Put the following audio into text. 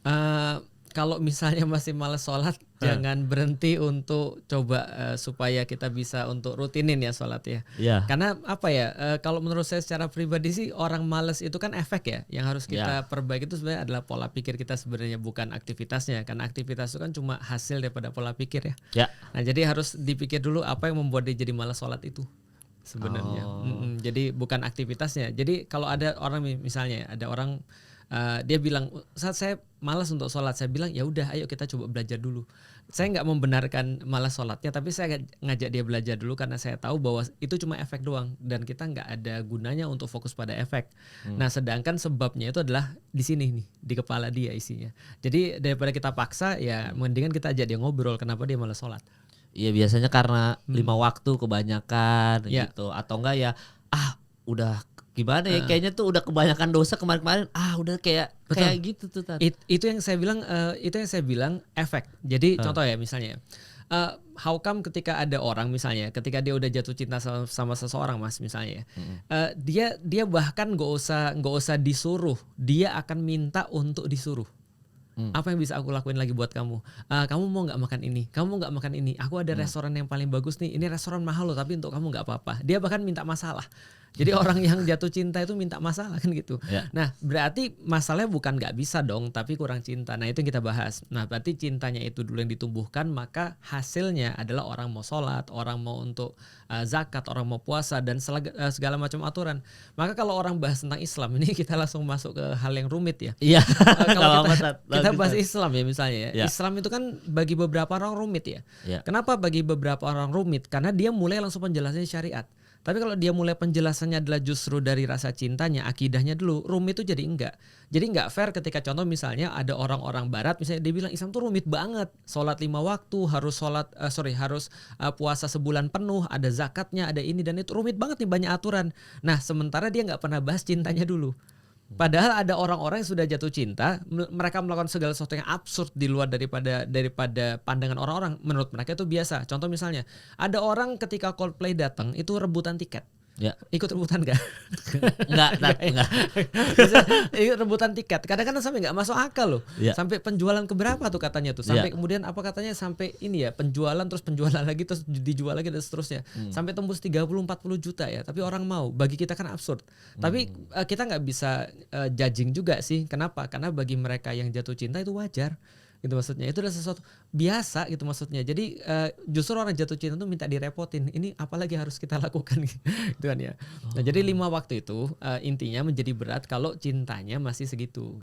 Eee, kalau misalnya masih males sholat, Heeh. jangan berhenti untuk coba, supaya kita bisa untuk rutinin ya sholat ya. Iya, Karena apa ya, kalau menurut saya secara pribadi sih orang males itu kan efek ya, yang harus iya, kita perbaiki itu sebenarnya adalah pola pikir kita sebenarnya bukan aktivitasnya, karena aktivitas itu kan cuma hasil daripada pola pikir ya. ya. Nah jadi harus dipikir dulu apa yang membuat dia jadi malas sholat itu sebenarnya, Oh, jadi bukan aktivitasnya. Jadi kalau ada orang misalnya ada orang, dia bilang, "Ustaz saya malas untuk sholat." Saya bilang, "Ya udah ayo kita coba belajar dulu." Saya nggak membenarkan malas sholatnya, tapi saya ngajak dia belajar dulu karena saya tahu bahwa itu cuma efek doang dan kita nggak ada gunanya untuk fokus pada efek. mmm, Nah sedangkan sebabnya itu adalah di sini nih, di kepala dia isinya. Jadi daripada kita paksa ya mendingan kita ajak dia ngobrol kenapa dia malas sholat. iya biasanya karena 5 Mhm, waktu kebanyakan ya, gitu atau enggak ya, udah gimana ya, heeh, kayaknya tuh udah kebanyakan dosa kemarin-kemarin, udah kayak kayak betul. gitu tuh Itu yang saya bilang, itu yang saya bilang efek. Jadi Heeh, contoh ya misalnya, how come ketika ada orang misalnya, ketika dia udah jatuh cinta sama seseorang Mas misalnya ya, mhm, dia dia bahkan nggak usah disuruh, dia akan minta untuk disuruh. mmm, Apa yang bisa aku lakuin lagi buat kamu? Kamu mau nggak makan ini? Kamu mau nggak makan ini? Aku ada mmm, restoran yang paling bagus nih. Ini restoran mahal loh, tapi untuk kamu nggak apa-apa. Dia bahkan minta masalah. Jadi orang yang jatuh cinta itu minta masalah kan gitu. ya, Nah berarti masalahnya bukan nggak bisa dong, tapi kurang cinta. Nah itu yang kita bahas. Nah berarti cintanya itu dulu yang ditumbuhkan, maka hasilnya adalah orang mau sholat, orang mau untuk zakat, orang mau puasa dan segala macam aturan. Maka kalau orang bahas tentang Islam ini kita langsung masuk ke hal yang rumit ya. iya, Kalau nggak kita apa-apa Tat, kita lanjut bahas Tat. Islam ya misalnya ya. Ya, Islam itu kan bagi beberapa orang rumit ya. ya, Kenapa bagi beberapa orang rumit? Karena dia mulai langsung penjelasannya syariat. Tapi kalau dia mulai penjelasannya adalah justru dari rasa cintanya, akidahnya dulu, rumit itu jadi enggak. Jadi enggak fair ketika contoh misalnya ada orang-orang barat misalnya dia bilang Islam tuh rumit banget. Sholat 5 waktu, harus harus puasa sebulan penuh, ada zakatnya, ada ini dan itu rumit banget nih banyak aturan. Nah, sementara dia nggak pernah bahas cintanya dulu. Padahal ada orang-orang yang sudah jatuh cinta, mereka melakukan segala sesuatu yang absurd di luar daripada pandangan orang-orang. Menurut mereka itu biasa. Contoh misalnya, ada orang ketika Coldplay datang itu rebutan tiket. ya, Ikut rebutan gak? enggak Tat, Enggak ya? enggak, Bisa ikut rebutan tiket. Kadang-kadang sampai nggak masuk akal loh. iya, Sampai penjualan keberapa tuh katanya tuh. iya, Sampai kemudian apa katanya sampai ini ya penjualan terus penjualan lagi terus dijual lagi dan seterusnya. mmm, Sampai tembus 30-40 juta ya. Tapi orang mau. Bagi kita kan absurd. Tapi mmm, kita nggak bisa judging juga sih. Kenapa? Karena bagi mereka yang jatuh cinta itu wajar. Gitu maksudnya. Itu adalah sesuatu biasa gitu maksudnya. Jadi justru orang jatuh cinta tuh minta direpotin. Ini apalagi harus kita lakukan gitu kan ya. Nah, jadi oh. 5 waktu itu intinya menjadi berat kalau cintanya masih segitu.